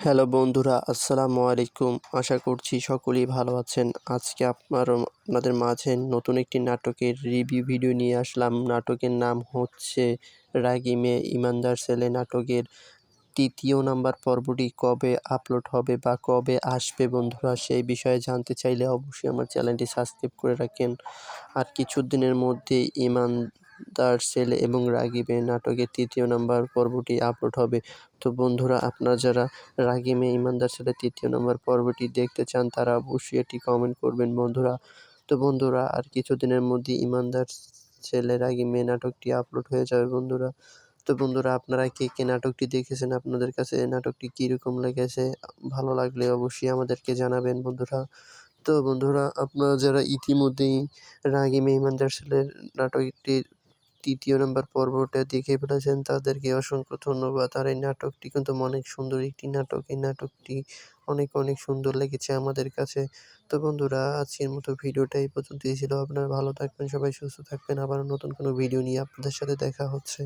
Hello বন্ধুরা, আসসালামু আলাইকুম। আশা করছি সকলেই ভালো আছেন। আজকে আপনাদের মাঝে নতুন একটি নাটকের রিভিউ ভিডিও নিয়ে আসলাম। নাটকের নাম হচ্ছে রাগী মেয়ে ইমানদার ছেলে। নাটকের ৩য় নাম্বার পর্বটি কবে আপলোড হবে বা কবে আসবে বন্ধুরা, সেই বিষয়ে জানতে চাইলে অবশ্যই আমার চ্যানেলটি সাবস্ক্রাইব করে রাখেন। আর কিছুদিনের মধ্যেই ইমানদার ছেলে এবং রাগী মেয়ে নাটকের ৩য় নাম্বার পর্বটি আপলোড হবে। তো বন্ধুরা, আপনারা যারা রাগী মেয়ে ইমানদার ছেলে ৩য় নাম্বার পর্বটি দেখতে চান তারা অবশ্যই এটি কমেন্ট করবেন বন্ধুরা। তো বন্ধুরা, আর কিছুদিনের মধ্যেই ইমানদার ছেলে রাগী মেয়ে নাটকটি আপলোড হয়ে যাবে বন্ধুরা। তো বন্ধুরা, আপনারা কে নাটকটি দেখেছেন? আপনাদের কাছে এই নাটকটি কীরকম লেগেছে? ভালো লাগলে অবশ্যই আমাদেরকে জানাবেন বন্ধুরা। তো বন্ধুরা, আপনারা যারা ইতিমধ্যেই রাগী মেয়ে ইমানদার ছেলের নাটকটির ৩য় নাম্বার পর্বটা দেখে ফেলেছেন তাদেরকে অসংখ্য ধন্যবাদ। আর এই নাটকটি কিন্তু অনেক সুন্দর একটি নাটক। এই নাটকটি অনেক সুন্দর লেগেছে আমাদের কাছে। তো বন্ধুরা, আজকের মতো ভিডিওটা এই পর্যন্তই ছিল। আপনারা ভালো থাকবেন, সবাই সুস্থ থাকবেন। আবারও নতুন কোনো ভিডিও নিয়ে আপনাদের সাথে দেখা হচ্ছে।